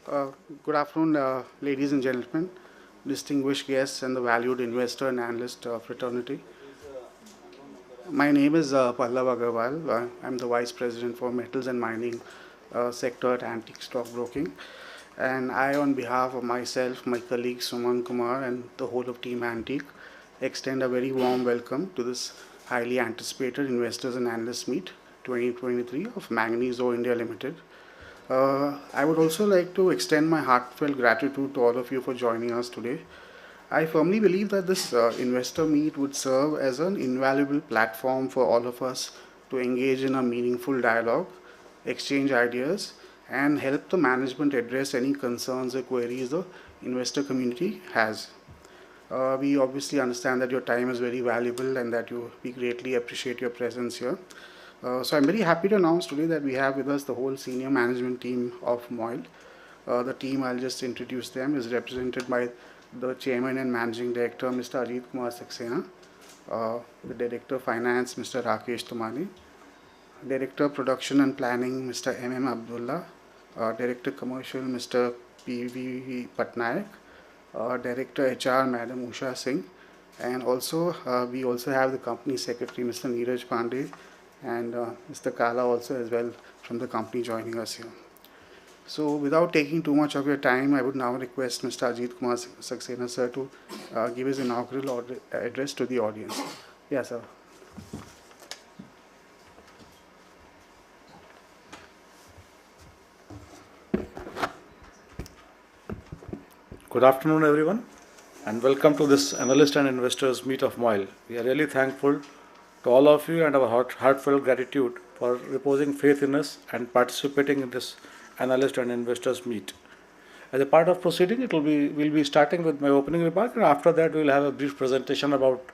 Uh, Good afternoon, ladies and gentlemen, distinguished guests, and the valued investor and analyst fraternity. My name is Pallav Agarwal. I'm the Vice President for Metals and Mining sector at Antique Stock Broking. And I, on behalf of myself, my colleague Suman Kumar, and the whole of Team Antique, extend a very warm welcome to this highly anticipated Investors and Analysts Meet 2023 of Manganese Ore India Limited. I would also like to extend my heartfelt gratitude to all of you for joining us today. I firmly believe that this investor meet would serve as an invaluable platform for all of us to engage in a meaningful dialogue, exchange ideas, and help the management address any concerns or queries the investor community has. We obviously understand that your time is very valuable and that we greatly appreciate your presence here. So I'm very happy to announce today that we have with us the whole senior management team of MOIL. The team, I'll just introduce them, is represented by the Chairman and Managing Director, Mr. Ajit Kumar Saxena, the Director of Finance, Mr. Rakesh Tumani, Director of Production and Planning, Mr. M. Abdullah, Director Commercial, Mr. P.V. Patnaik, Director HR, Madam Usha Singh, and also we also have the Company Secretary, Mr. Neeraj Pandey, and Mr. Kala also as well from the company joining us here. So without taking too much of your time, I would now request Mr. Ajit Kumar Saxena sir to give his inaugural address to the audience. Yes, sir. Good afternoon, everyone, and welcome to this Analyst and Investors Meet of MOIL. We are really thankful to all of you and our heartfelt gratitude for reposing faith in us and participating in this Analyst and Investors Meet. As a part of proceeding, we'll be starting with my opening remark, and after that we'll have a brief presentation about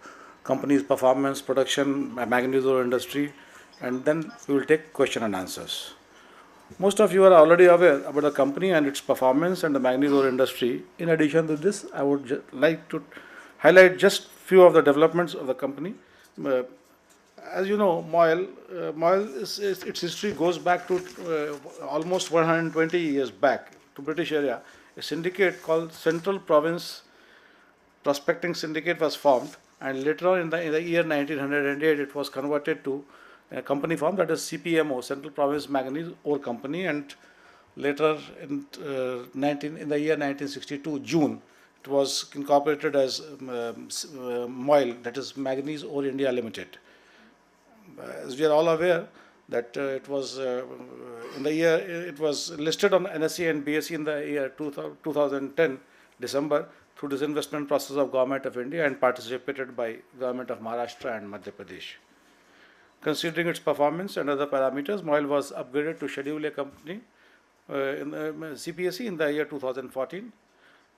company's performance, production, manganese ore industry, and then we will take question and answers. Most of you are already aware about the company and its performance and the manganese ore industry. In addition to this, I would like to highlight just few of the developments of the company. Uh, as you know, MOIL its history goes back to almost 120 years back to British area. A syndicate called Central Province Prospecting Syndicate was formed, and later on in the year 1908, it was converted to a company form, that is CPMO, Central Province Manganese Ore Company, and later in the year 1962 June, it was incorporated as MOIL, that is Manganese Ore India Limited. As we are all aware that it was listed on NSE and BSE in the year 2010 December through disinvestment process of Government of India and participated by Government of Maharashtra and Madhya Pradesh. Considering its performance and other parameters, MOIL was upgraded to Schedule A company in the CPSE in the year 2014.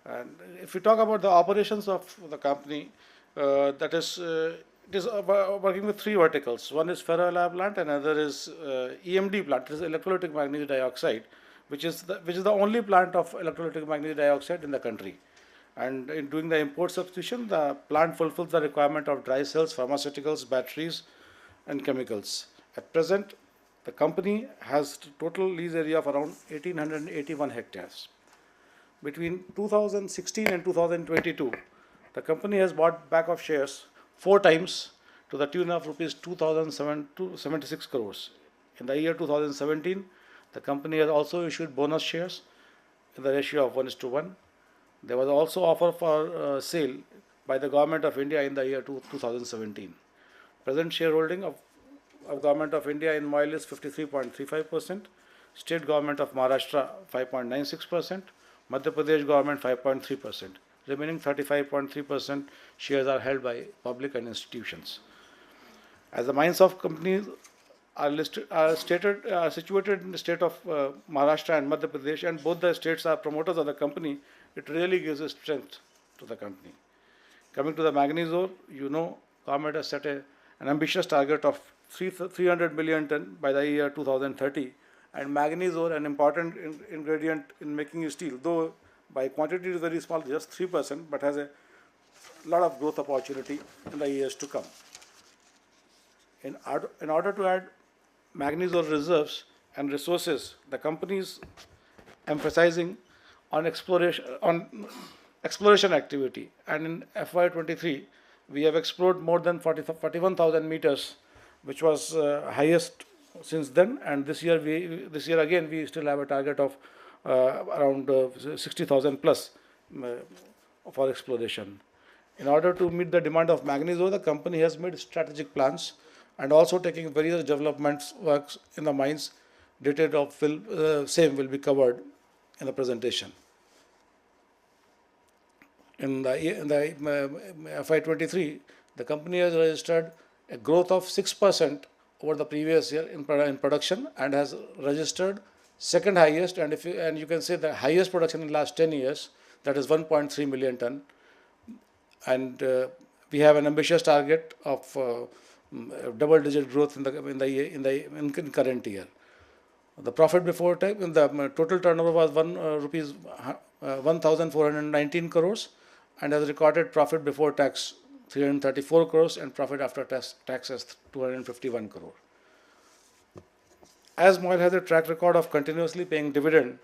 And if we talk about the operations of the company, that is, it is working with three verticals. One is ferroalloy plant, and another is EMD plant, it is electrolytic manganese dioxide, which is the only plant of electrolytic manganese dioxide in the country. And in doing the import substitution, the plant fulfills the requirement of dry cells, pharmaceuticals, batteries, and chemicals. At present, the company has total lease area of around 1881 hectares. Between 2016 and 2022, the company has bought back of shares 4 times to the tune of rupees 2,076 crores. In the year 2017, the company has also issued bonus shares in the ratio of 1:1. There was also offer for sale by the Government of India in the year 2017. Present shareholding of Government of India in MOIL is 53.35%, State Government of Maharashtra 5.96%, Madhya Pradesh Government 5.3%. Remaining 35.3% shares are held by public and institutions. As the mines of companies are situated in the state of Maharashtra and Madhya Pradesh, and both the states are promoters of the company, it really gives a strength to the company. Coming to the manganese ore, you know, government has set an ambitious target of 300 million ton by the year 2030, and manganese ore, an important ingredient in making steel, though by quantity it is very small, just 3%, but has a lot of growth opportunity in the years to come. In order to add manganese ore reserves and resources, the company is emphasizing on exploration activity, and in FY23 we have explored more than 41,000 meters, which was highest since then. And this year again we still have a target of around 60,000 plus uh, for exploration. In order to meet the demand of manganese ore, the company has made strategic plans and also taking various developments works in the mines. Detail of same will be covered in the presentation. In the FY23, the company has registered a growth of 6% over the previous year in production, and has registered second highest, and you can say the highest production in the last 10 years, that is 1.3 million ton. And we have an ambitious target of double-digit growth in the current year. The profit before tax, the total turnover was rupees 1,419 crores, and has recorded profit before tax 334 crores and profit after tax as 251 crore. As MOIL has a track record of continuously paying dividend,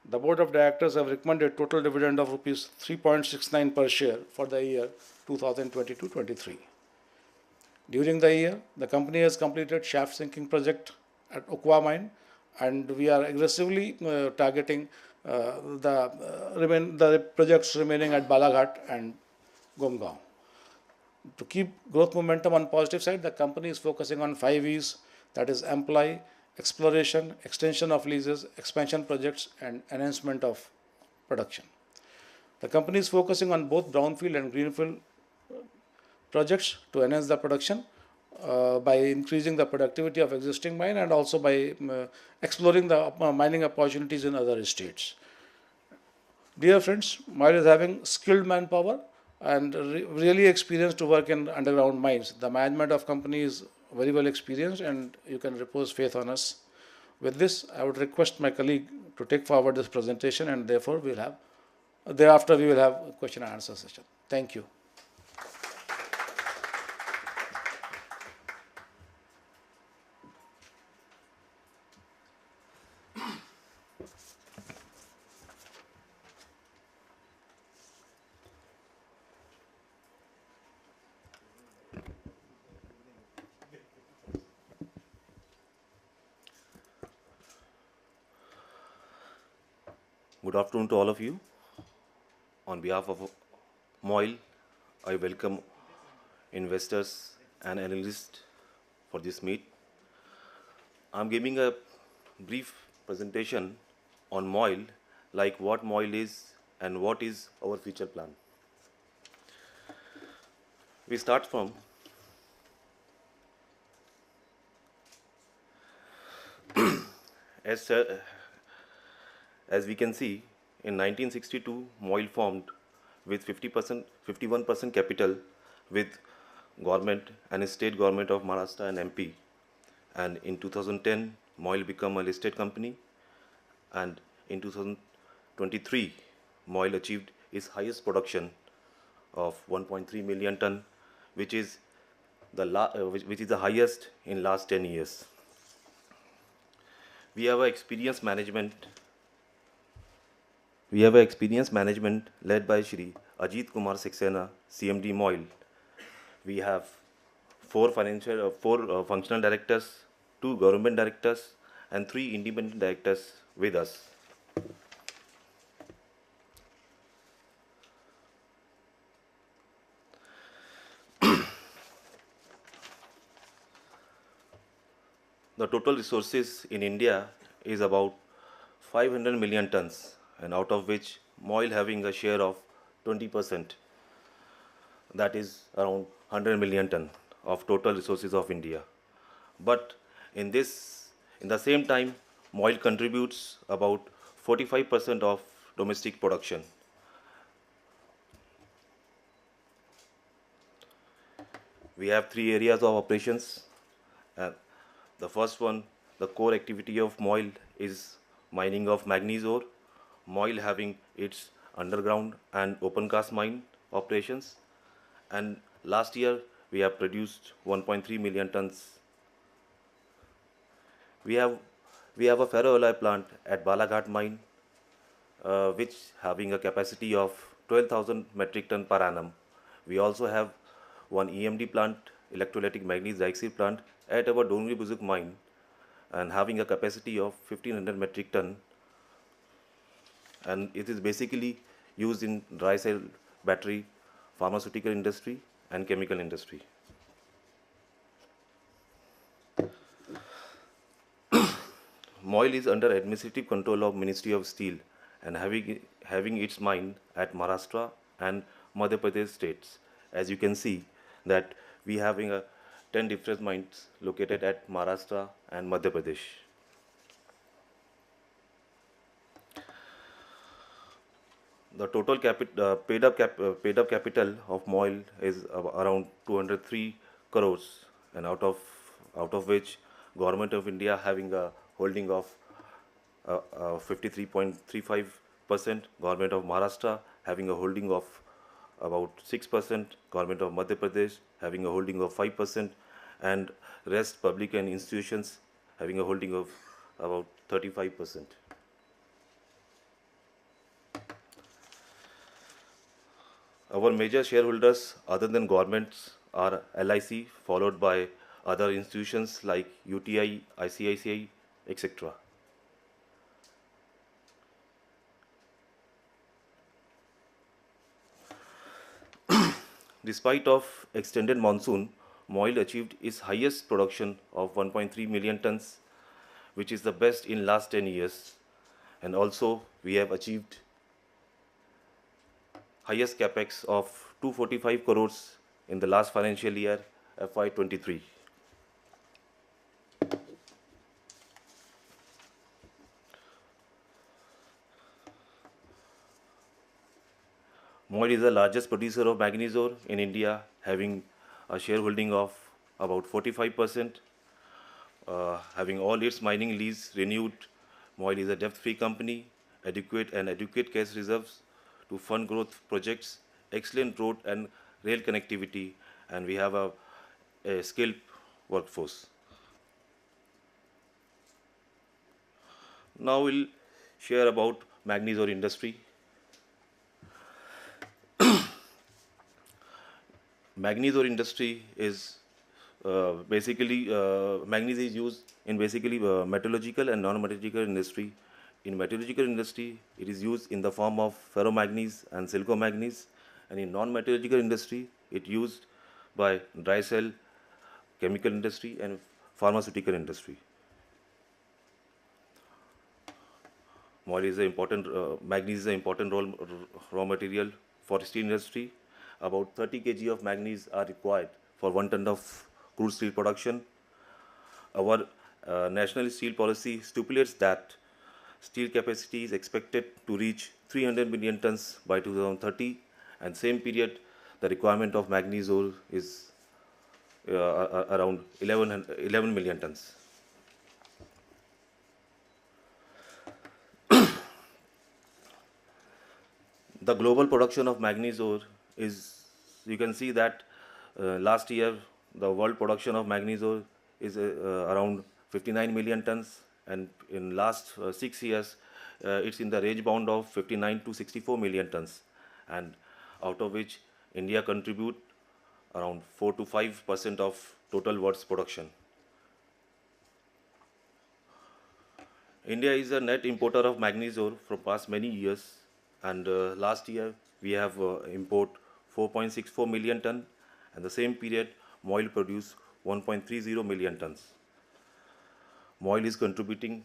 the board of directors have recommended total dividend of rupees 3.69 per share for the year 2022-23. During the year, the company has completed shaft sinking project at Okwa mine, and we are aggressively targeting the projects remaining at Balaghat and Gomgaon. To keep growth momentum on positive side, the company is focusing on 5 E's, that is employ, exploration, extension of leases, expansion projects, and enhancement of production. The company is focusing on both brownfield and greenfield projects to enhance the production by increasing the productivity of existing mine, and also by exploring the mining opportunities in other states. Dear friends, MOIL is having skilled manpower and really experienced to work in underground mines. The management of company is very well experienced, and you can repose faith on us. With this, I would request my colleague to take forward this presentation, and thereafter we will have a question and answer session. Thank you. Good afternoon to all of you. On behalf of MOIL, I welcome investors and analysts for this meet. I'm giving a brief presentation on MOIL, like what MOIL is and what is our future plan. We start from as we can see, in 1962, MOIL formed with 51% capital with government and state government of Maharashtra and MP. And in 2010, MOIL became a listed company. And in 2023, MOIL achieved its highest production of 1.3 million ton, which is the highest in last 10 years. We have an experienced management led by Shri Ajit Kumar Saxena, CMD MOIL. We have four functional directors, 2 government directors, and 3 independent directors with us. The total resources in India is about 500 million tons, and out of which MOIL having a share of 20%, that is around 100 million ton of total resources of India. But in the same time, MOIL contributes about 45% of domestic production. We have 3 areas of operations. The first one, the core activity of MOIL is mining of manganese ore. MOIL having its underground and open cast mine operations. And last year, we have produced 1.3 million tons. We have a ferroalloy plant at Balaghat mine, which having a capacity of 12,000 metric ton per annum. We also have one EMD plant, electrolytic manganese dioxide plant at our Dongri Buzuk mine, and having a capacity of 1500 metric ton, and it is basically used in dry cell battery, pharmaceutical industry and chemical industry. MOIL is under administrative control of Ministry of Steel and having its mine at Maharashtra and Madhya Pradesh states. As you can see that we having a 10 different mines located at Maharashtra and Madhya Pradesh. The total paid up capital of MOIL is around 203 crores, and out of which Government of India having a holding of 53.35%, Government of Maharashtra having a holding of about 6%, Government of Madhya Pradesh having a holding of 5%, and rest public and institutions having a holding of about 35%. Our major shareholders other than governments are LIC, followed by other institutions like UTI, ICICI, etc. Despite of extended monsoon, MOIL achieved its highest production of 1.3 million tons, which is the best in last 10 years. And also we have achieved highest capex of 245 crores in the last financial year FY23. MOIL is the largest producer of manganese ore in India, having a shareholding of about 45%. Having all its mining lease renewed, MOIL is a debt-free company, adequate cash reserves to fund growth projects, excellent road and rail connectivity, and we have a skilled workforce. Now we'll share about manganese ore industry. Manganese ore industry is basically manganese is used in basically metallurgical and non-metallurgical industry. In metallurgical industry, it is used in the form of ferromanganese and silicomanganese, and in non-metallurgical industry, it used by dry cell, chemical industry, and pharmaceutical industry. MOIL is an important manganese is an important raw material for steel industry. About 30 kg of manganese are required for 1 ton of crude steel production. Our national steel policy stipulates that steel capacity is expected to reach 300 million tons by 2030, and same period the requirement of manganese ore is around 11 million tons. The global production of manganese ore is, you can see that last year the world production of manganese ore is around 59 million tons, and in last 6 years it's in the range bound of 59 to 64 million tons, and out of which India contribute around 4 to 5% of total world's production. India is a net importer of manganese ore from past many years, and last year we have import 4.64 million ton, and the same period MOIL produced 1.30 million tons. MOIL is contributing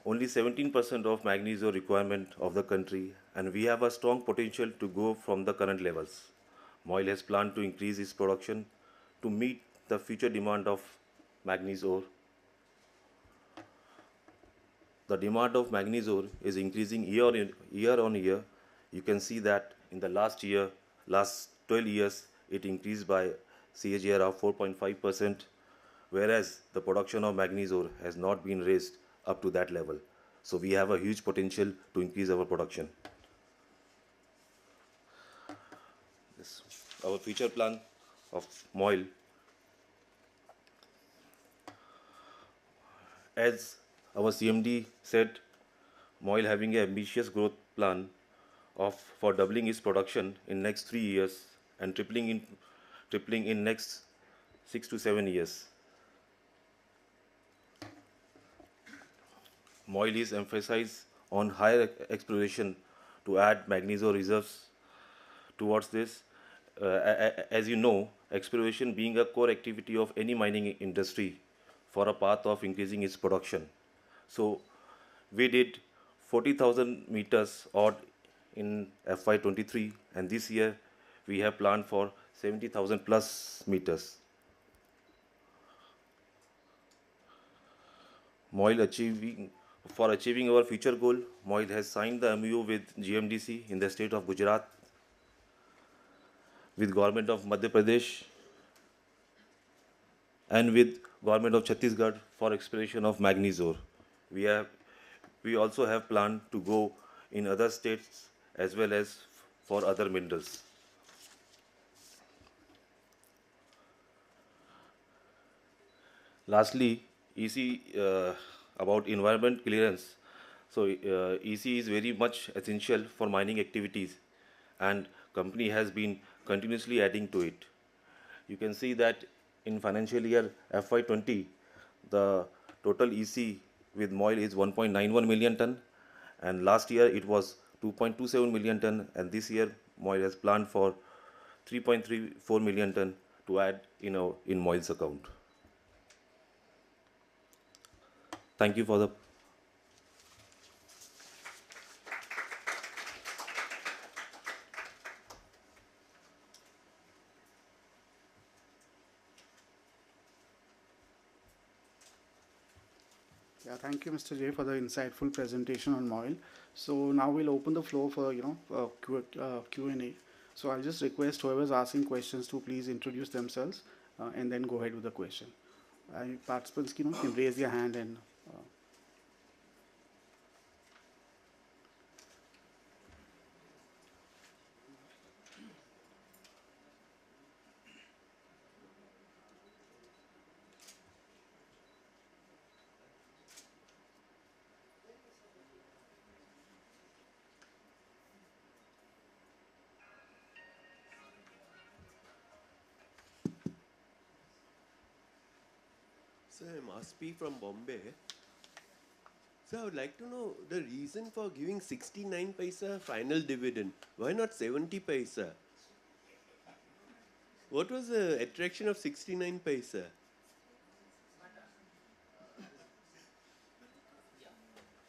only 17% of manganese ore requirement of the country, and we have a strong potential to go from the current levels. MOIL has planned to increase its production to meet the future demand of manganese ore. The demand of manganese ore is increasing year on year. You can see that in the last 12 years, it increased by CAGR of 4.5%, whereas the production of manganese ore has not been raised up to that level. So we have a huge potential to increase our production. This, our future plan of MOIL. As our CMD said, MOIL having an ambitious growth plan of for doubling its production in next 3 years and tripling in next 6 to 7 years. MOIL is emphasized on higher exploration to add magnesium reserves towards this. As you know, exploration being a core activity of any mining industry for a path of increasing its production. So we did 40,000 meters odd in FY23, and this year we have planned for 70,000 plus meters. MOIL achieving For achieving our future goal, MOIL has signed the MOU with GMDC in the state of Gujarat, with government of Madhya Pradesh, and with government of Chhattisgarh for exploration of magnesium. We have we also have planned to go in other states as well as for other minerals. Lastly, EC about environment clearance. So EC is very much essential for mining activities, and company has been continuously adding to it. You can see that in financial year FY20, the total EC with MOIL is 1.91 million ton, and last year it was 2.27 million ton, and this year MOIL has planned for 3.34 million ton to add in MOIL's account. Thank you for the. Yeah, thank you, Mr. J, for the insightful presentation on MOIL. So now we'll open the floor for Q&A. So I'll just request whoever's asking questions to please introduce themselves and then go ahead with the question. Participants, can raise your hand and. Sir, I must be from Bombay. So I would like to know the reason for giving 69 paisa final dividend. Why not 70 paisa? What was the attraction of 69 paisa?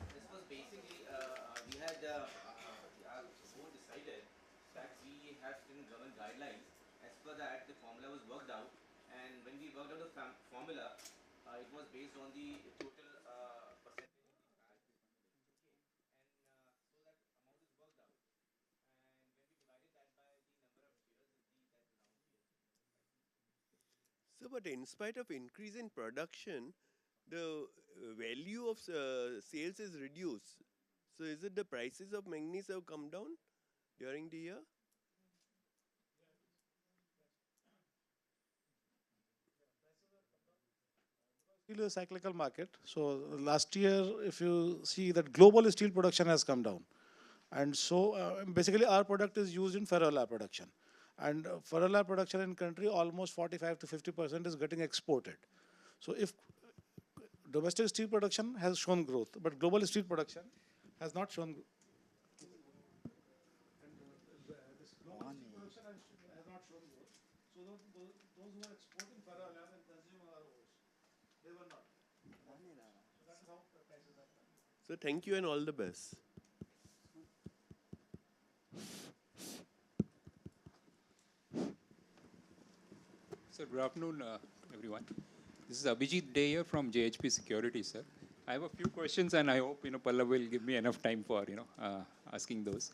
This was basically, we had our board decided that we have certain government guidelines. As per that, the formula was worked out, and when we worked out the formula, it was based on the total percentage of the PAT, and so that amount is worked out. And when we divided that by the number of shares, that round shares. So, but in spite of increase in production, the value of sales is reduced. So, is it the prices of manganese have come down during the year? Steel is a cyclical market. So last year, if you see that global steel production has come down. And so basically our product is used in ferroalloy production. And ferroalloy production in country, almost 45 to 50% is getting exported. So if domestic steel production has shown growth, but global steel production has not shown growth. This global steel production has not shown growth. So those who are exporting ferroalloys and consuming our ores, they were not. So that is how the prices have come. So, thank you and all the best. Sir, good afternoon, everyone. This is Abhijit Dey here from JHP Securities, sir. I have a few questions, and I hope Pallav will give me enough time for asking those.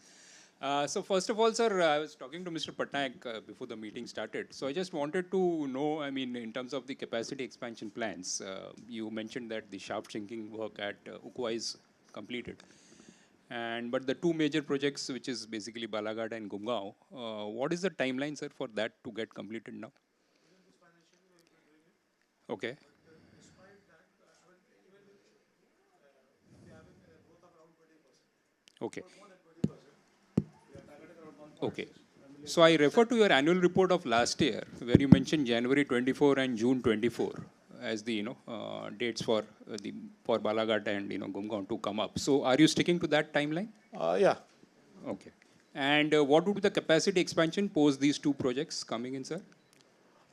So first of all, sir, I was talking to Mr. Patnaik before the meeting started. So I just wanted to know, I mean, in terms of the capacity expansion plans, you mentioned that the shaft sinking work at Ukwa is completed. But the two major projects, which is basically Balaghat and Gumgaon, what is the timeline, sir, for that to get completed now? Okay. Despite that, I mean, even with, if we having a growth of around 20%, Okay. Okay. So I refer to your annual report of last year, where you mentioned January 24 and June 24 as the dates for the for Balaghat and Gumgaon to come up. So are you sticking to that timeline? Yeah. Okay. And what would be the capacity expansion post these two projects coming in, sir?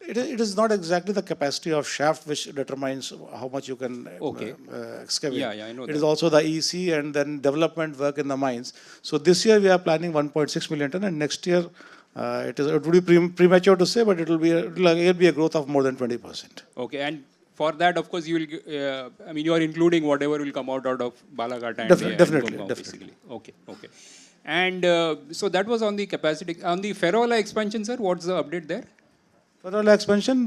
It is not exactly the capacity of shaft which determines how much you can Okay. excavate. Yeah, I know It that. is also the EC and then development work in the mines. So this year we are planning 1.6 million ton, and next year it would be premature to say, but it will again be a growth of more than 20%. Okay. And for that, of course, you will. I mean, you are including whatever will come out of Balaghat and, and Definitely, Gumgaon, definitely. basically. Okay. Okay. And so that was on the capacity. On the ferroalloy expansion, sir, what's the update there? For our expansion,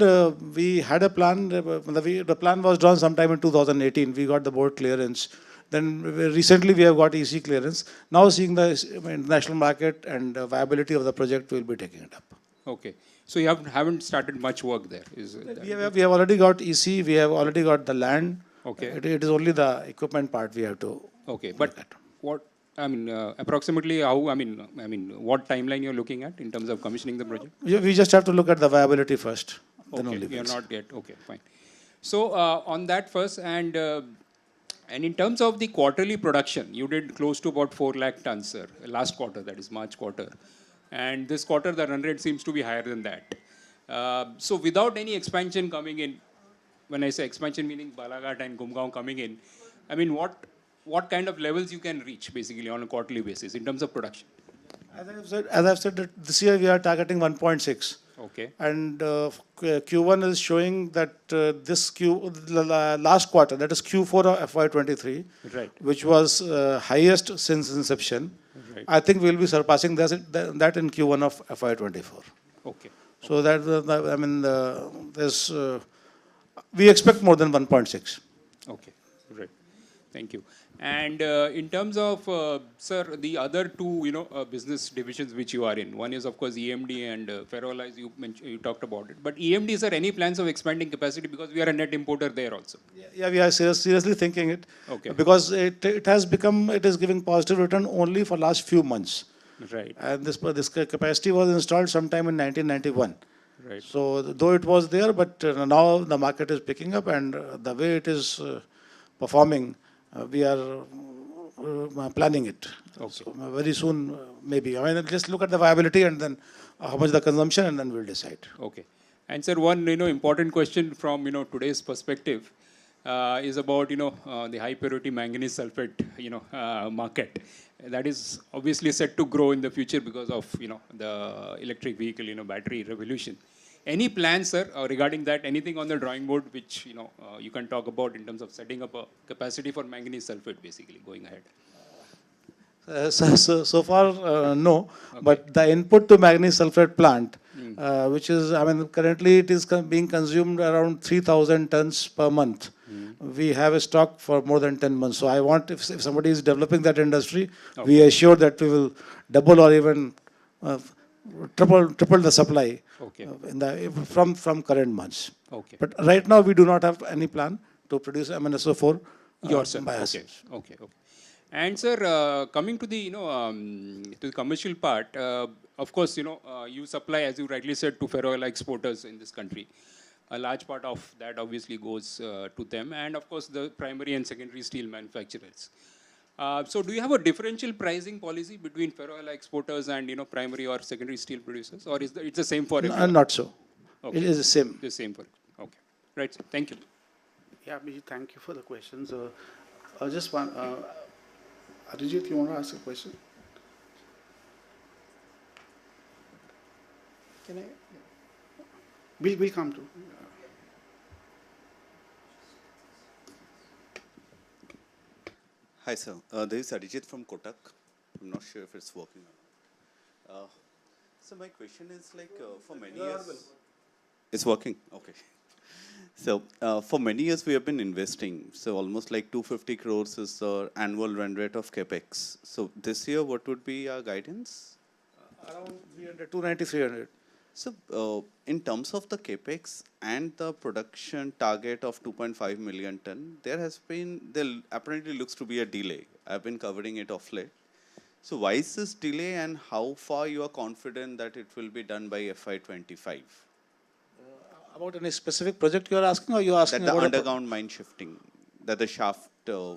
we had a plan. The plan was drawn sometime in 2018. We got the board clearance. Then recently we have got EC clearance. Now seeing the international market and viability of the project, we will be taking it up. Okay. So you haven't started much work there, is that? We have already got EC. We have already got the land. Okay. It is only the equipment part we have to. Okay. But what, I mean, approximately how, I mean, what timeline you're looking at in terms of commissioning the project? We just have to look at the viability first. Then Okay, only you're we'll not yet. Okay, fine. So on that first, and in terms of the quarterly production, you did close to about 4 lakh tons, sir. Last quarter, that is March quarter, and this quarter the run rate seems to be higher than that. So without any expansion coming in, when I say expansion meaning Balaghat and Gumgaon coming in, I mean what kind of levels you can reach basically on a quarterly basis in terms of production? As I've said, that this year we are targeting 1.6. Okay. And Q1 is showing that last quarter, that is Q4 of FY23, Right. which was highest since inception. Right. I think we'll be surpassing that in Q1 of FY24. Okay. So that we expect more than 1.6. Okay, right. Thank you. And in terms of, sir, the other two, business divisions which you are in, one is of course EMD and ferroalloys. You talked about it. But EMD, is there any plans of expanding capacity, because we are a net importer there also? Yeah, we are seriously thinking it. Okay. Because it is giving positive return only for last few months. Right. And this capacity was installed sometime in 1991. Right. So though it was there, but now the market is picking up, and the way it is performing, we are planning it. Okay. So very soon, maybe. I mean, just look at the viability and then how much the consumption, and then we'll decide. Okay. And sir, one important question from today's perspective is about the high purity manganese sulfate market. That is obviously set to grow in the future because of the electric vehicle battery revolution. Any plans, sir, regarding that? Anything on the drawing board which you can talk about in terms of setting up a capacity for manganese sulfate, basically going ahead? So far, no. Okay. But the input to manganese sulfate plant, which is, currently it is being consumed around 3,000 tons per month. We have a stock for more than 10 months. So I want, if somebody is developing that industry, we are sure that we will double or even triple the supply from current months. Okay. But right now we do not have any plan to produce MnSO4 yourself. by Okay. ourselves. Okay. And sir, coming to the to the commercial part, of course you supply, as you rightly said, to ferroalloy exporters in this country. A large part of that obviously goes to them, and of course the primary and secondary steel manufacturers. So do you have a differential pricing policy between ferroalloy exporters and primary or secondary steel producers, or is it's the same for everyone? Not so. Okay. It is the same. The same for okay. Right, sir. Thank you. Yeah, Abhijit, thank you for the questions. Just one, Arijit, you want to ask a question? Can I? We'll come to. Hi, sir. This is Arijit from Kotak. I'm not sure if it's working or not. So my question is for many years... It's working? Okay. So for many years we have been investing. So almost like 250 crores is the annual run rate of CapEx. So this year, what would be our guidance? Around 300, 290, 300. So in terms of the CapEx and the production target of 2.5 million ton, there apparently looks to be a delay. I've been covering it off late. So why is this delay, and how far you are confident that it will be done by FY25? About any specific project you are asking, or you are asking That the about underground mine shifting, that the shaft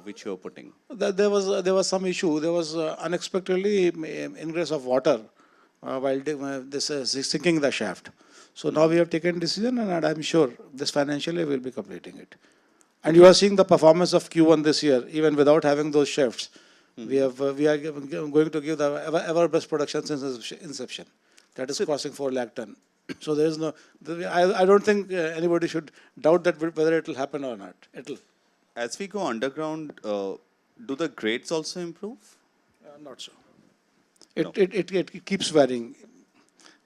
which you are putting. there was some issue. There was unexpectedly ingress of water while this sinking the shaft. So now we have taken decision, and I'm sure this financially we'll be completing it. And you are seeing the performance of Q1 this year, even without having those shafts. We are going to give the ever best production since inception. That is crossing 4 lakh ton. So there is no. I don't think anybody should doubt that whether it will happen or not. It will. As we go underground, do the grades also improve? Not so. No. It keeps varying,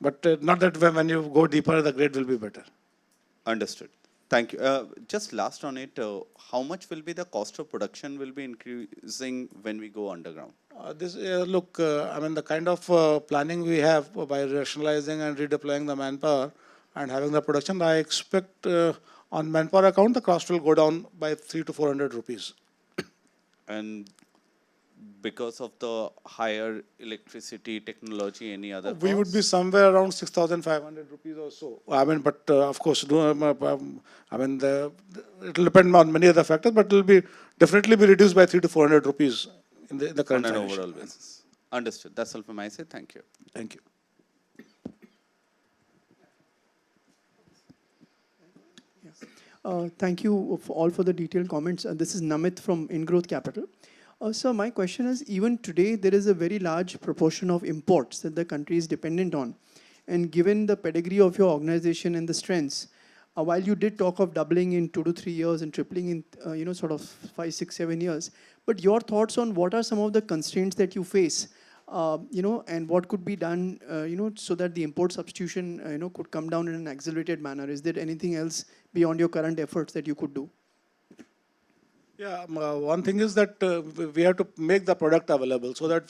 but not that when you go deeper, the grade will be better. Understood. Thank you. Just last on it, how much will be the cost of production will be increasing when we go underground? Look, I mean, the kind of planning we have by rationalizing and redeploying the manpower and having the production, I expect on manpower account, the cost will go down by 300 to 400 rupees. And because of the higher electricity technology, any other We would be costs? somewhere around 6,500 rupees or so. I mean, but of course, I mean, it will depend on many other factors, but it will be definitely be reduced by 300 to 400 rupees in the current On an financial. overall basis. Understood. That's all from my side. Thank you. Thank you. Thank you all for the detailed comments. This is Namit from InGrowth Capital. So my question is, even today, there is a very large proportion of imports that the country is dependent on. And given the pedigree of your organization and the strengths, while you did talk of doubling in 2 to 3 years and tripling in, sort of 5, 6, 7 years, but your thoughts on what are some of the constraints that you face, and what could be done, so that the import substitution, could come down in an accelerated manner? Is there anything else beyond your current efforts that you could do? Yeah, one thing is that we have to make the product available so that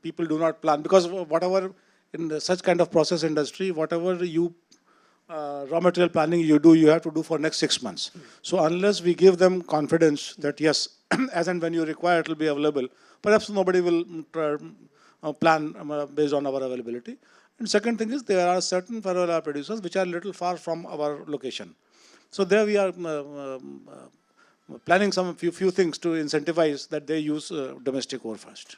people do not plan, because whatever in such kind of process industry, whatever you raw material planning you do, you have to do for next 6 months. So unless we give them confidence that yes, as and when you require, it will be available, perhaps nobody will plan based on our availability. And second thing is, there are certain ferroalloy producers which are a little far from our location. So there we are planning some few things to incentivize that they use domestic ore first.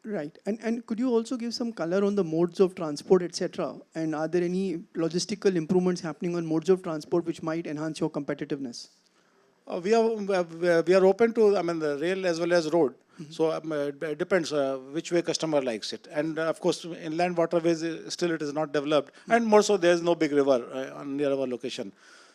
Right. And could you also give some color on the modes of transport, etc.? And are there any logistical improvements happening on modes of transport which might enhance your competitiveness? We are open to, I mean, the rail as well as road. So it depends which way customer likes it. And of course, inland waterways, still it is not developed. And more so, there is no big river near our location.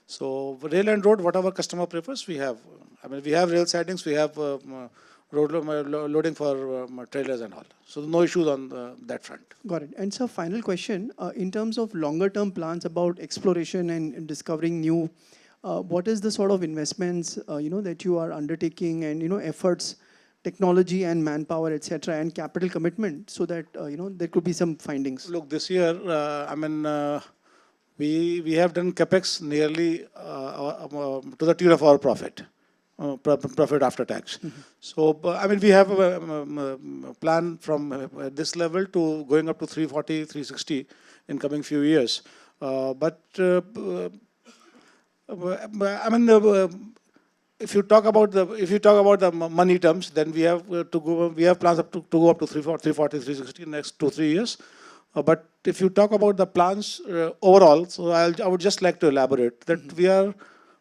So rail and road, whatever customer prefers, we have. I mean, we have rail sidings, we have road loading for trailers and all. So no issues on that front. Got it. And so final question, in terms of longer term plans about exploration and discovering new, what is the sort of investments, that you are undertaking, and, efforts, technology and manpower, etc., and capital commitment, so that, there could be some findings? Look, this year, I mean, we have done capex nearly to the tune of our profit after tax. So I mean, we have a plan from this level to going up to 340, 360 in coming few years. But I mean, if you talk about the money terms, then we have plans to go up to 340, 360 in the next 2, 3 years. But if you talk about the plans overall, so I would just like to elaborate that we are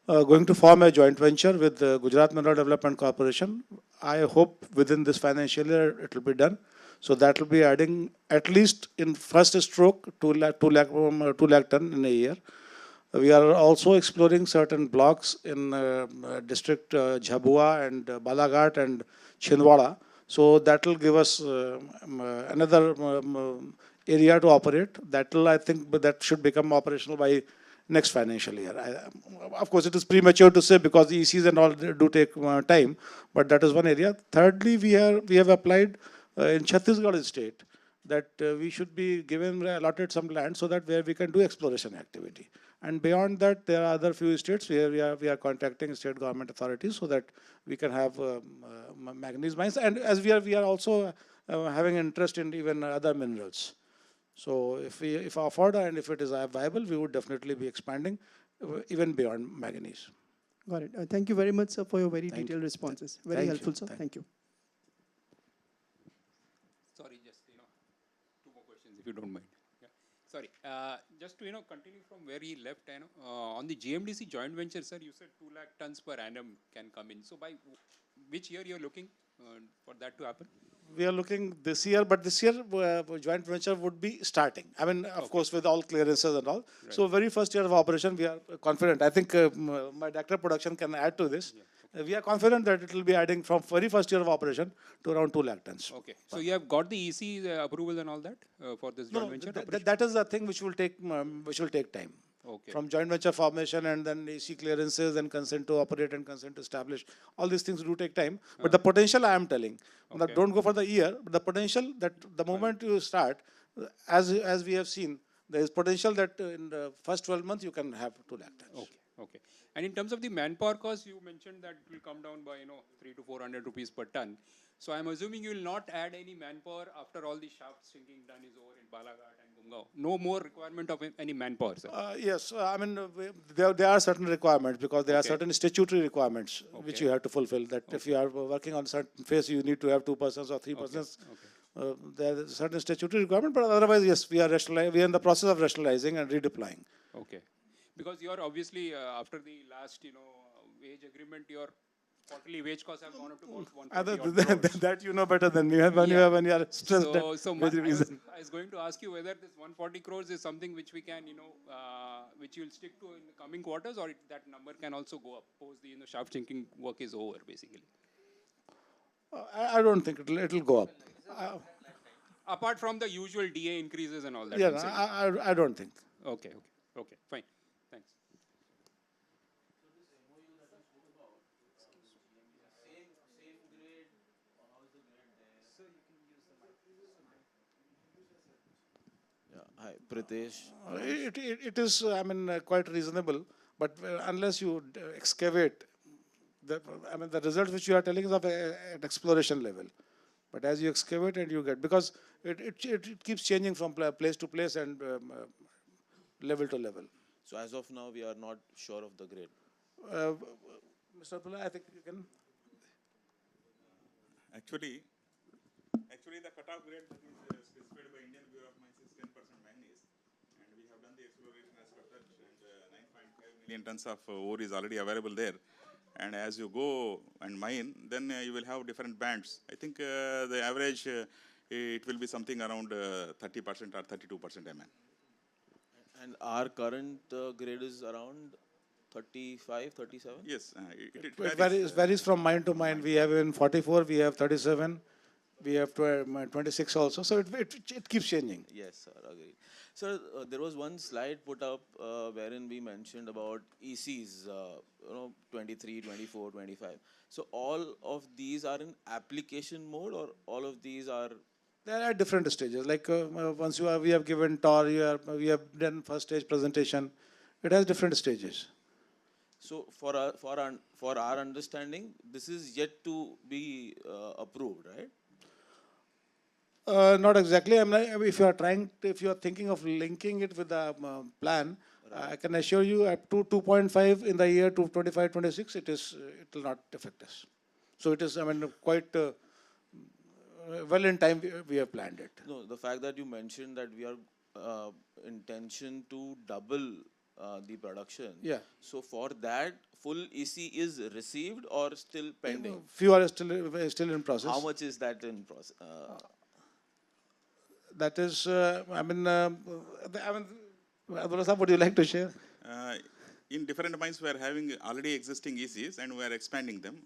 going to form a joint venture with the Gujarat Mineral Development Corporation. I hope within this financial year it will be done. So that will be adding at least in first stroke 2 lakh ton in a year. We are also exploring certain blocks in district Jhabua and Balaghat and Chhindwara. So that will give us another area to operate. That will, I think, that should become operational by next financial year. Of course, it is premature to say because the ECs and all do take time, but that is one area. Thirdly, we have applied in Chhattisgarh state that we should be allotted some land so that where we can do exploration activity. And beyond that, there are other few states where we are contacting state government authorities so that we can have manganese mines. And as we are also having interest in even other minerals. So if offered and if it is viable, we would definitely be expanding even beyond manganese. Got it. Thank you very much, sir, for your very Thank detailed you. responses. Very Thank you. helpful, sir. Thank you. Sorry, just, two more questions if you don't mind. Yeah. Sorry, just to, continue from where he left, on the GMDC joint venture, sir, you said 2 lakh tons per annum can come in. So by which year you're looking for that to happen? We are looking this year, but this year joint venture would be starting. I mean, of course, with all clearances and all. Right. So very first year of operation, we are confident. I think my director of production can add to this. Yeah. Okay. We are confident that it will be adding from very first year of operation to around 2 lakh tons. Okay. So you have got the EC approval and all that for this joint venture? That is a thing which will take time. Okay. From joint venture formation and then EC clearances and consent to operate and consent to establish. All these things do take time. But the potential I am telling, that don't go for the year, but the potential that the moment you start, as we have seen, there is potential that in the first 12 months you can have 2 lakh tons. Okay. Okay. And in terms of the manpower cost, you mentioned that it will come down by 300 to 400 rupees per ton. So I'm assuming you will not add any manpower after all the shaft sinking done is over in Balaghat and Gumgaon. No more requirement of any manpower, sir. Yes, I mean there are certain requirements because there are certain statutory requirements which you have to fulfill. That if you are working on certain phase, you need to have 2 persons or 3 persons. There is certain statutory requirement, but otherwise, yes, we are in the process of rationalizing and redeploying. Okay, because you are obviously after the last wage agreement, your quarterly wage costs have gone up to about 140 that you know better than me when you are stressed. I was going to ask you whether this 140 crores is something which we can, which you will stick to in the coming quarters, or that number can also go up post the shaft sinking work is over, basically. I don't think it will go up. Apart from the usual DA increases and all that. Yeah, I don't think. Okay, fine. Thanks. Hi, Pritesh. It is, I mean, quite reasonable, but unless you excavate, the results which you are telling is of at exploration level. But as you excavate and you get, because it keeps changing from place to place and level to level. So as of now, we are not sure of the grade. Mr. Abdullah, I think you can. Actually, the cutoff grade that is specified by Indian Bureau of Mines is 10% manganese, and we have done the exploration as per that, and 9.5 million tons of ore is already available there. And as you go and mine, then you will have different bands. I think the average, it will be something around 30% or 32% Mn. And our current grade is around 35, 37? Yes. It varies from mine to mine. We have in 44, we have 37, we have 26 also. So it keeps changing. Yes, sir, agreed. Sir, there was one slide put up wherein we mentioned about ECs, 23, 24, 25. So all of these are in application mode, or all of these are? They are at different stages. Like once we have given TOR, we have done first stage presentation. It has different stages. So for our understanding, this is yet to be approved, right? Not exactly. I mean, if you are thinking of linking it with the plan, I can assure you up to 2.5 in the year 25-26, it will not affect us. So it is, I mean, quite well in time we have planned it. No, the fact that you mentioned that we are intention to double the production. Yeah. So for that, full EC is received or still pending? Few are still in process. How much is that in process? That is, Abdullah Sahab, would you like to share? In different mines, we are having already existing ECs and we are expanding them.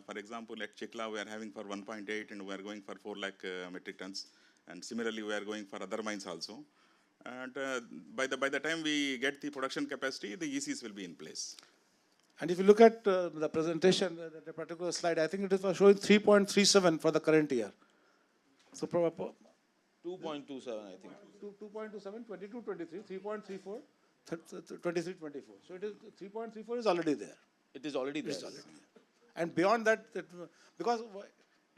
For example, at Chikla, we are having for 1.8 and we are going for 4 lakh metric tons. And similarly, we are going for other mines also. And by the time we get the production capacity, the ECs will be in place. And if you look at the presentation, the particular slide, I think it is showing 3.37 for the current year. So 2.27, I think. 2.27, 22, 23, 3.34, 23, 24. So it is 3.34 is already there. It is already there. And beyond that, because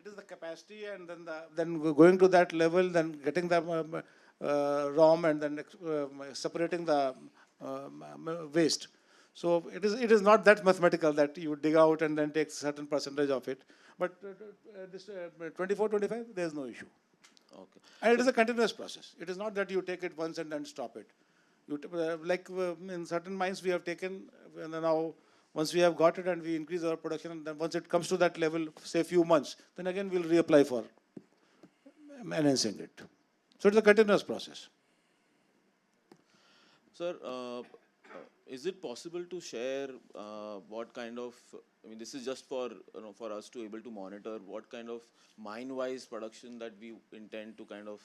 It is the capacity, and then going to that level, then getting the ROM, and then separating the waste. So it is not that mathematical that you dig out and then take certain percentage of it. But this 24, 25, there is no issue. Okay. And it is a continuous process. It is not that you take it once and then stop it. In certain mines we have taken, and now once we have got it and we increase our production, and then once it comes to that level, say a few months, then again we'll reapply for enhancing it. So it's a continuous process. Sir, is it possible to share what kind of, I mean, this is just for, for us to able to monitor what kind of mine-wise production that we intend to kind of,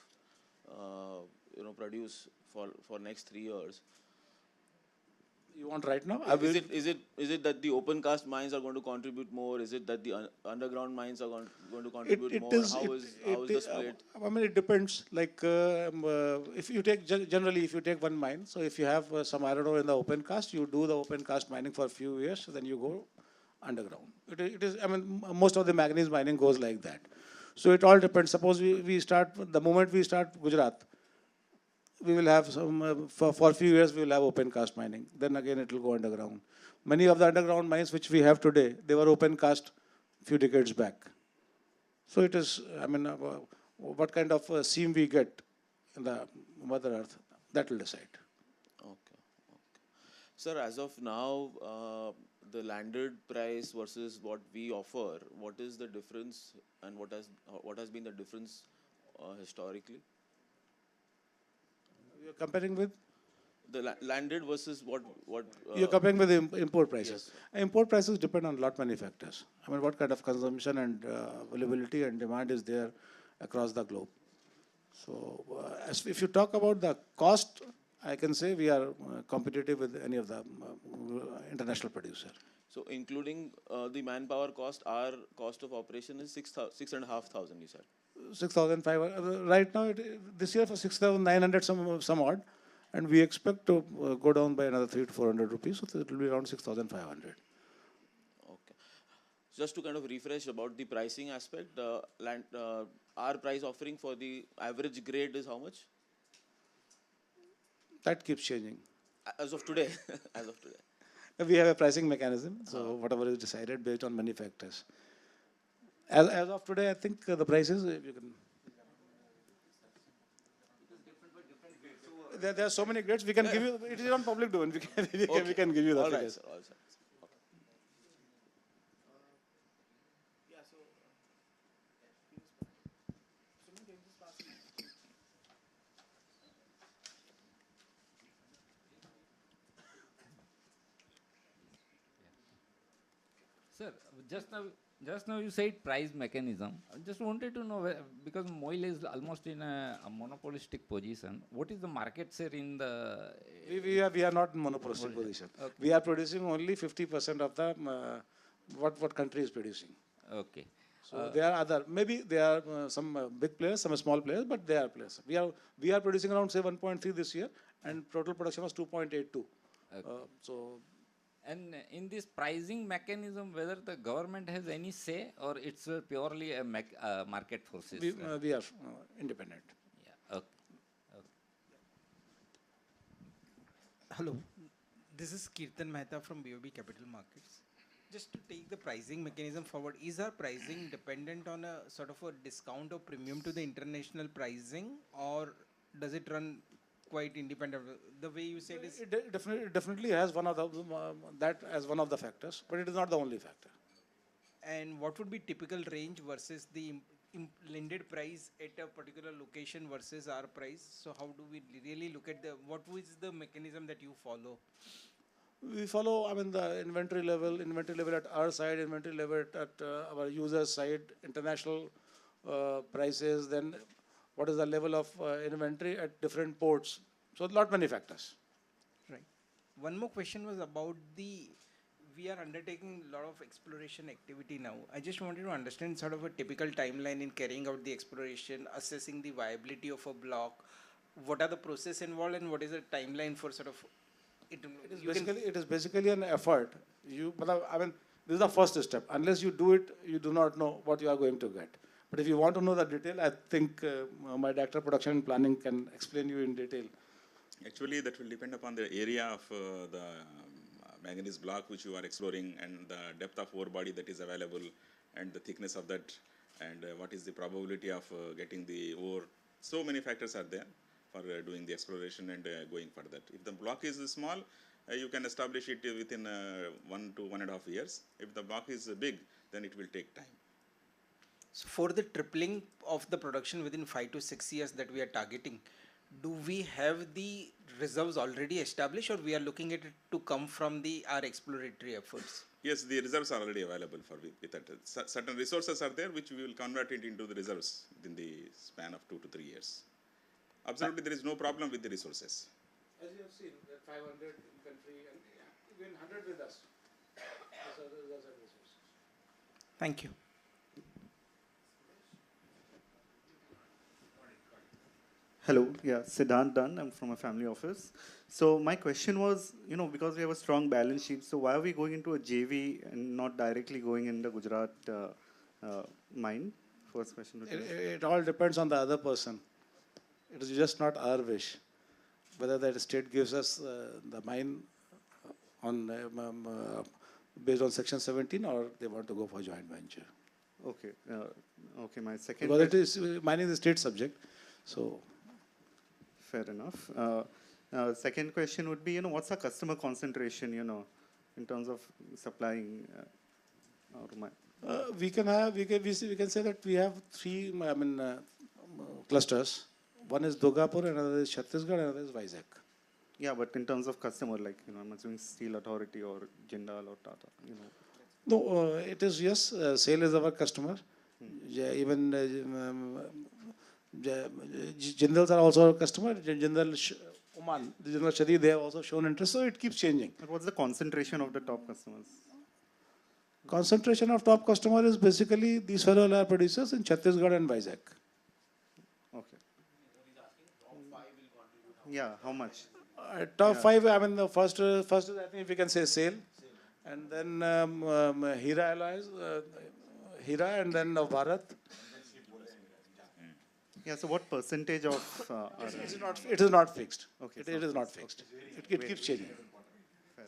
produce for next 3 years? You want right now? Is it that the open cast mines are going to contribute more? Is it that the underground mines are going to contribute more? How is the split? I mean, it depends. Like if you take generally, if you take one mine, so if you have some iron ore in the open cast, you do the open cast mining for a few years, then you go underground. It is. I mean, most of the manganese mining goes like that. So it all depends. Suppose we start the moment we start Gujarat, we will have some, for a few years we will have open cast mining. Then again it will go underground. Many of the underground mines which we have today, they were open cast few decades back. So it is, I mean, what kind of seam we get in the Mother Earth, that will decide. Okay. Sir, as of now, the landed price versus what we offer, what is the difference, and what has been the difference historically? You're comparing with? The landed versus what you're comparing with the import prices. Yes. Import prices depend on lot many factors. I mean, what kind of consumption and availability and demand is there across the globe. So if you talk about the cost, I can say we are competitive with any of the international producer. So including the manpower cost, our cost of operation is 6,500, you said? 6,500. Right now, this year for 6,900 some odd, and we expect to go down by another 300 to 400 rupees, so it will be around 6,500. Okay. Just to kind of refresh about the pricing aspect, our price offering for the average grade is how much? That keeps changing. As of today? As of today. We have a pricing mechanism, so whatever is decided based on many factors. As of today, I think the prices, if you can. There are so many grades, we can give you, it is on public domain, we can give you the figures. Right, sir, all right. Sir, just now you said price mechanism. I just wanted to know, because MOIL is almost in a monopolistic position, what is the market share in the... We are not in monopolistic position. Okay. We are producing only 50% of the, what country is producing. Okay. So there are other, maybe there are some big players, some small players, but they are players. We are producing around, say, 1.3 this year, and total production was 2.82. Okay. And in this pricing mechanism, whether the government has any say or it's purely a market forces? We are independent. Yeah. Okay. Hello, this is Kirtan Mehta from BOB Capital Markets. Just to take the pricing mechanism forward, is our pricing dependent on a sort of a discount or premium to the international pricing, or does it run quite independent? The way you said is... It definitely has one of the, that as one of the factors, but it is not the only factor. And what would be typical range versus the blended price at a particular location versus our price? So how do we really look at what is the mechanism that you follow? We follow, I mean, the inventory level at our side, inventory level at our user's side, international prices, then what is the level of inventory at different ports. So a lot many factors. Right. One more question was about we are undertaking a lot of exploration activity now. I just wanted to understand sort of a typical timeline in carrying out the exploration, assessing the viability of a block. What are the process involved and what is the timeline for sort of it is basically an effort. I mean, this is the first step. Unless you do it, you do not know what you are going to get. But if you want to know the detail, I think my Director of Production and Planning can explain you in detail. Actually, that will depend upon the area of the manganese block which you are exploring, and the depth of ore body that is available, and the thickness of that, and what is the probability of getting the ore. So many factors are there for doing the exploration and going for that. If the block is small, you can establish it within 1 to 1.5 years. If the block is big, then it will take time. So for the tripling of the production within 5 to 6 years that we are targeting, do we have the reserves already established, or we are looking at it to come from our exploratory efforts? Yes, the reserves are already available with that. Certain resources are there which we will convert it into the reserves within the span of 2 to 3 years. Absolutely, there is no problem with the resources. As you have seen, 500 in country and even 100 with us. Thank you. Hello, yeah, Siddhant Dunn, I'm from a family office. So my question was, because we have a strong balance sheet, so why are we going into a JV and not directly going in the Gujarat mine? First question. It all depends on the other person. It is just not our wish. Whether that state gives us the mine on based on Section 17, or they want to go for joint venture. Okay, okay, my second. Because it is mining is a state subject, so. Fair enough. Second question would be, what's our customer concentration, in terms of supplying we can say that we have 3 clusters. One is Dugapur, another is Chhattisgarh, another is Vizag. Yeah, but in terms of customer, like, I'm assuming Steel Authority or Jindal or Tata, No, it is, yes, SAIL is our customer. Yeah, even Jindals are also a customer. Jindal Oman, the Jindal Shadi, they have also shown interest, so it keeps changing. But what's the concentration of the top customers? Concentration of top customer is basically these ferroalloy producers in Chhattisgarh and Vizag. Okay. Yeah, how much? Top 5, the first is, I think, if we can say SAIL, and then Hira Alloys, Hira, and then Bharat. Yeah, so what percentage of... it is not fixed. Okay, it is not fixed. It keeps changing. Fair.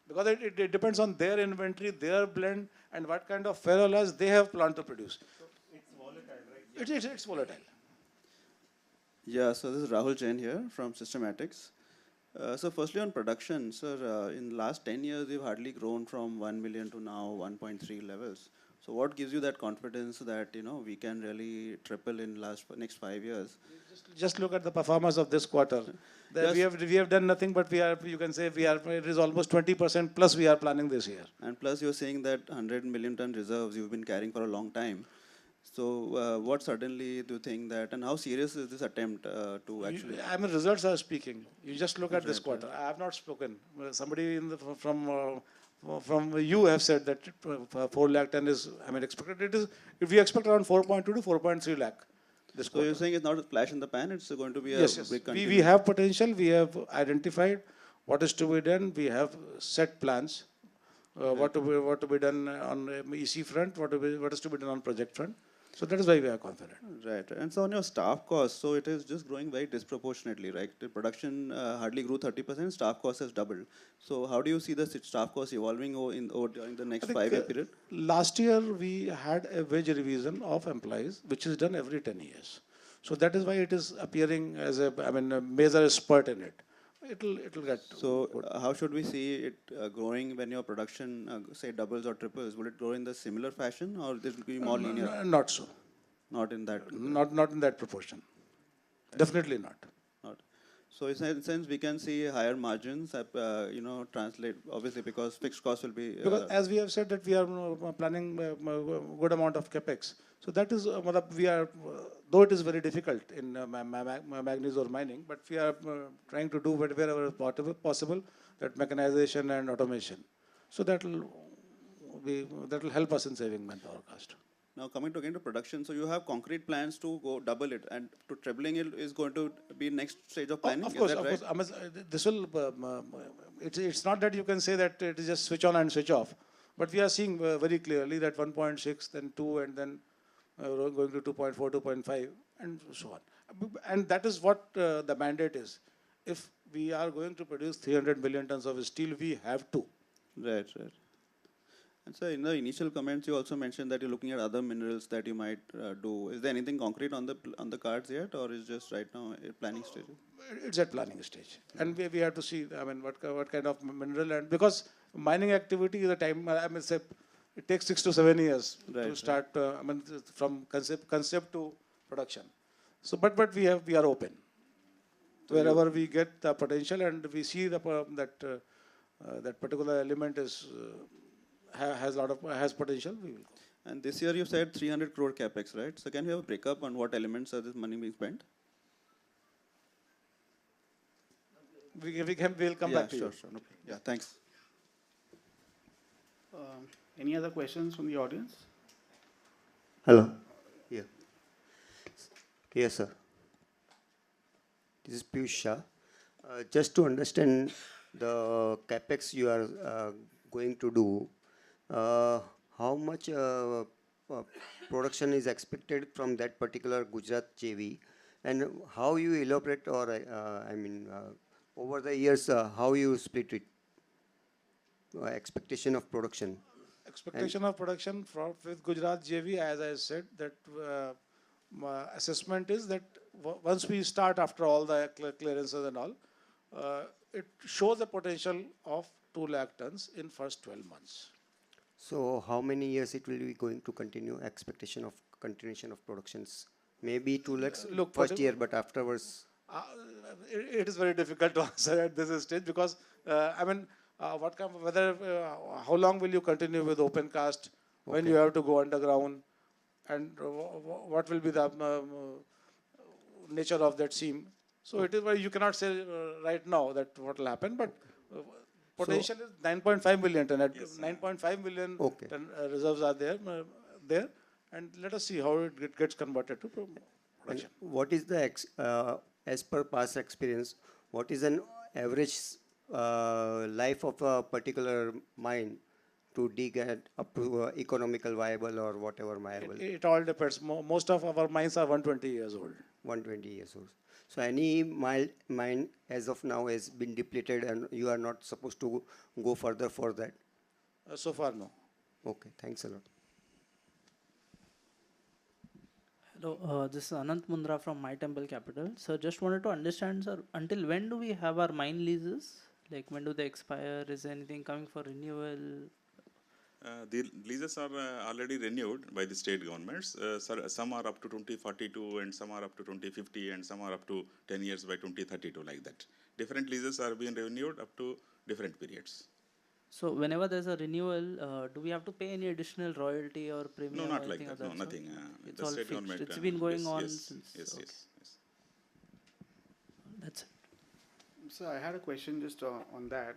Because it depends on their inventory, their blend, and what kind of ferroalloys they have planned to produce. So it's volatile, right? It's volatile. Yeah, so this is Rahul Jain here from Systematics. So firstly on production, sir, in the last 10 years, we've hardly grown from 1 million to now 1.3 levels. So what gives you that confidence that, we can really triple in next 5 years? Just look at the performance of this quarter. We have done nothing, but you can say it is almost 20% plus we are planning this year. And plus you're saying that 100 million ton reserves you've been carrying for a long time. So what suddenly do you think that, and how serious is this attempt to actually? Results are speaking. You just look at this quarter. I have not spoken. Somebody from you have said that 4 lakh ton is, expected. It is, if we expect around 4.2 to 4.3 lakh. So you're saying it's not a flash in the pan, it's going to be a big continuity. We have potential, we have identified what is to be done, we have set plans, what to be done on EC front, what is to be done on project front. So that is why we are confident. Right, and so on your staff cost, so it is just growing very disproportionately, right? The production hardly grew 30%, staff cost has doubled. So how do you see the staff cost evolving during the next 5-year period? Last year we had a wage revision of employees, which is done every 10 years. So that is why it is appearing as a major spurt in it. It'll get. So how should we see it growing when your production say doubles or triples? Will it grow in the similar fashion, or it will be more linear? Not so. Not in that. Not in that proportion. Definitely not. So in that sense, we can see higher margins, translate, obviously, because fixed costs will be... because as we have said that we are planning a good amount of capex. So that is, we are, though it is very difficult in manganese ore mining, but we are trying to do wherever possible, that mechanization and automation. So that will help us in saving manpower cost. Now coming again to production, so you have concrete plans to go double it, and to trebling it is going to be next stage of planning. Of course. This will. It's not that you can say that it is just switch on and switch off, but we are seeing very clearly that 1.6, then 2, and then going to 2.4, 2.5, and so on. And that is what the mandate is. If we are going to produce 300 million tons of steel, we have to. Right, right. And so in the initial comments, you also mentioned that you're looking at other minerals that you might do. Is there anything concrete on the cards yet, or is just right now a planning stage? It's at planning stage, and we have to see. I mean, what kind of mineral, and because mining activity is a time. I mean, say, it takes 6 to 7 years to start. I mean, from concept to production. So, but we are open. So wherever we get the potential and we see that that particular element is has potential, we will go. And this year you said 300 crore capex, right? So can we have a breakup on what elements are this money being spent? We'll come back to you. Sure. No, yeah, thanks. Any other questions from the audience? Hello. Yeah. Yes, sir. This is Piyush Shah. Just to understand the capex you are going to do, how much production is expected from that particular Gujarat JV, and how you elaborate, or I mean, over the years, how you split it? Expectation of production. Expectation of production with Gujarat JV, as I said, that my assessment is that once we start after all the clearances and all, it shows a potential of 2 lakh tons in first 12 months. So how many years it will be going to continue? Expectation of continuation of productions? Maybe 2 lakhs first year, but afterwards? It is very difficult to answer at this stage because, I mean, what kind of, whether, how long will you continue with open cast when you have to go underground, and what will be the nature of that seam. So it is why you cannot say right now that what will happen, but potential is 9.5 million ton. 9.5 million ton reserves are there, and let us see how it gets converted to production. And what is the, as per past experience, what is an average life of a particular mine to dig at up to economical viable or whatever viable? It all depends. Most of our mines are 120 years old. 120 years old. So any mine as of now has been depleted and you are not supposed to go further for that? So far, no. Okay, thanks a lot. Hello, this is Anant Mundra from My Temple Capital. So just wanted to understand, sir, until when do we have our mine leases? Like when do they expire? Is anything coming for renewal? The leases are already renewed by the state governments. Some are up to 2042 and some are up to 2050 and some are up to 10 years by 2032, like that. Different leases are being renewed up to different periods. So whenever there's a renewal, do we have to pay any additional royalty or premium? No, not like that. No, nothing. It's all fixed. It's been going on since. Yes. That's it. So I had a question just on that.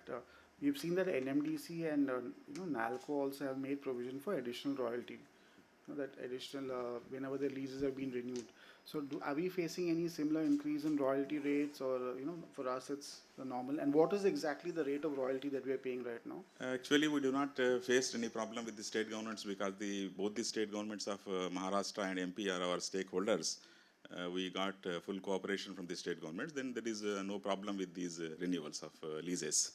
We've seen that NMDC and NALCO also have made provision for additional royalty. That additional whenever the leases have been renewed. So are we facing any similar increase in royalty rates, or for us it's the normal? And what is exactly the rate of royalty that we are paying right now? Actually, we do not face any problem with the state governments because both the state governments of Maharashtra and MP are our stakeholders. We got full cooperation from the state governments. Then there is no problem with these renewals of leases.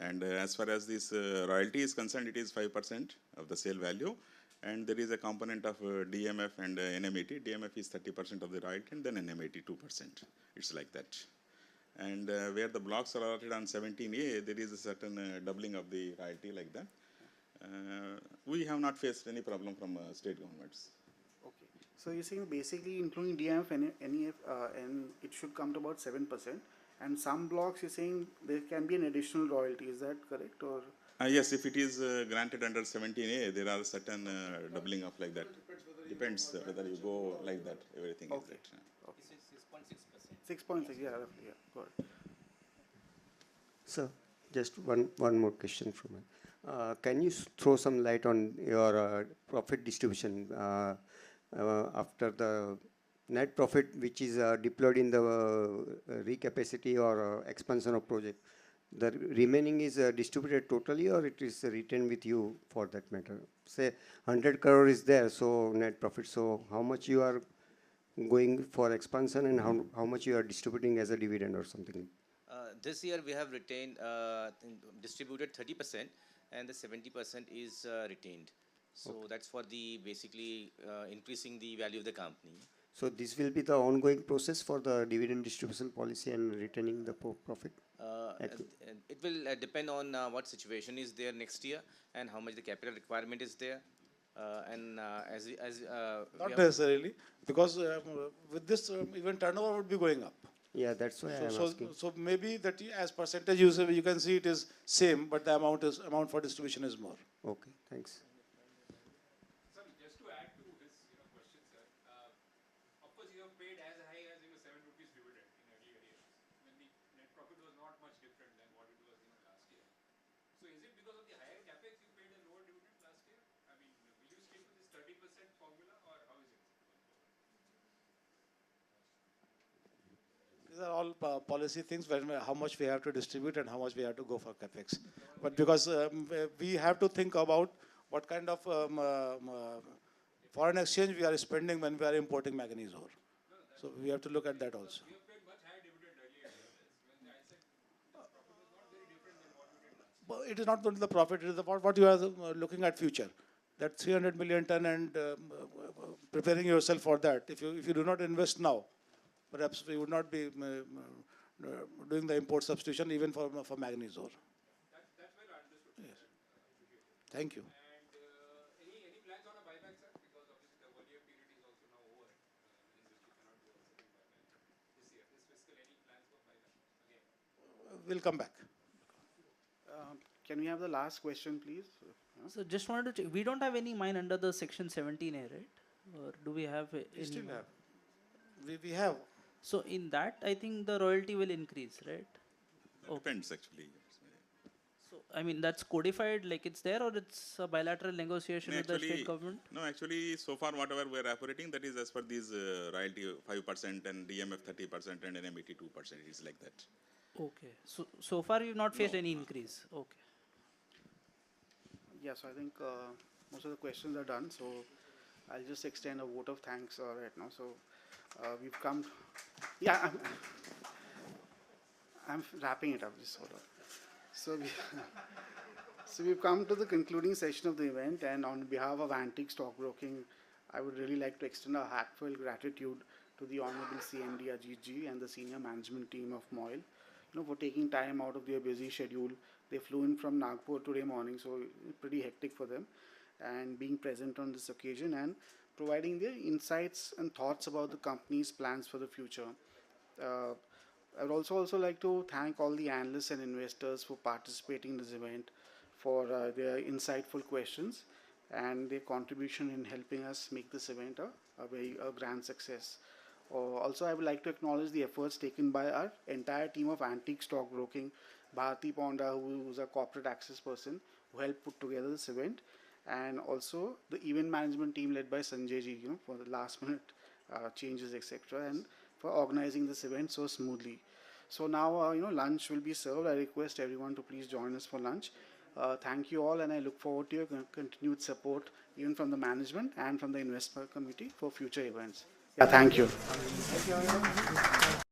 And as far as this royalty is concerned, it is 5% of the sale value. And there is a component of DMF and NMAT. DMF is 30% of the royalty, and then NMAT 2%. It's like that. And where the blocks are allotted on 17A, there is a certain doubling of the royalty like that. We have not faced any problem from state governments. Okay. So you're saying basically including DMF and NEF, and it should come to about 7%. And some blocks you're saying there can be an additional royalty. Is that correct? Or yes, if it is granted under 17A, there are certain doubling of like that. Depends whether you go like that. Everything is that. 6.6, yeah, roughly, yeah. Got it. Sir, just one more question from me. Can you throw some light on your profit distribution after the net profit which is deployed in the recapacity or expansion of project? The remaining is distributed totally, or it is retained with you for that matter? Say 100 crore is there, so net profit. So how much you are going for expansion and how much you are distributing as a dividend or something? This year we have retained, distributed 30%, and the 70% is retained. So that's for the basically increasing the value of the company. So this will be the ongoing process for the dividend distribution policy and retaining the profit? It will depend on what situation is there next year and how much the capital requirement is there. Not necessarily, because with this even turnover would be going up. Yeah, that's why I'm asking. So maybe that as percentage you can see it is same, but the amount for distribution is more. Okay, thanks. Sorry, just to add to his question, sir. Of course, you have paid as high as 7 rupees dividend in earlier years, when the net profit was not much different than what it was last year. So is it because of the higher capex you paid a lower dividend last year? I mean, will you stick with this 30% formula, or how is it? These are all policy things, how much we have to distribute and how much we have to go for capex. But because we have to think about what kind of foreign exchange we are spending when we are importing manganese ore. So we have to look at that also. You have paid much higher dividend earlier when I said the profit was not very different than what you did last year. But it is not only the profit, it is about what you are looking at future. That 300 million ton and preparing yourself for that. If you do not invest now, perhaps we would not be doing the import substitution even for manganese ore. That's well understood. Yes. Thank you. And any plans on a buyback, sir? Because obviously the 1 year period is also now over, in which you cannot do a second buyback this year. This fiscal, any plans for buyback again? We'll come back. Can we have the last question, please? So just wanted to check, we don't have any mine under the section 17A, right? Or do we have? We still have. We have. So in that, I think the royalty will increase, right? Depends actually. So I mean, that's codified, like it's there, or it's a bilateral negotiation with the state government? No, actually, so far whatever we are operating, that is as per these royalty 5% and DMF 30% and NMET 2%. It is like that. Okay. So far you've not faced any increase. Okay. Yes, I think most of the questions are done. So I'll just extend a vote of thanks right now. So we've come. Yeah, I'm wrapping it up. Just hold on. So we've come to the concluding session of the event, and on behalf of Antique Stockbroking, I would really like to extend a heartfelt gratitude to the Honorable CMD Ajit Ji and the senior management team of MOIL, for taking time out of their busy schedule. They flew in from Nagpur today morning, so pretty hectic for them, and being present on this occasion and providing their insights and thoughts about the company's plans for the future. I would also like to thank all the analysts and investors for participating in this event, for their insightful questions and their contribution in helping us make this event a grand success. Also, I would like to acknowledge the efforts taken by our entire team of Antique Stockbroking, Bharati Ponda, who is a corporate access person, who helped put together this event, and also the event management team led by Sanjay Ji, for the last minute changes, etc., and for organizing this event so smoothly. So now, lunch will be served. I request everyone to please join us for lunch. Thank you all, and I look forward to your continued support, even from the management and from the investment committee, for future events. Yeah, thank you.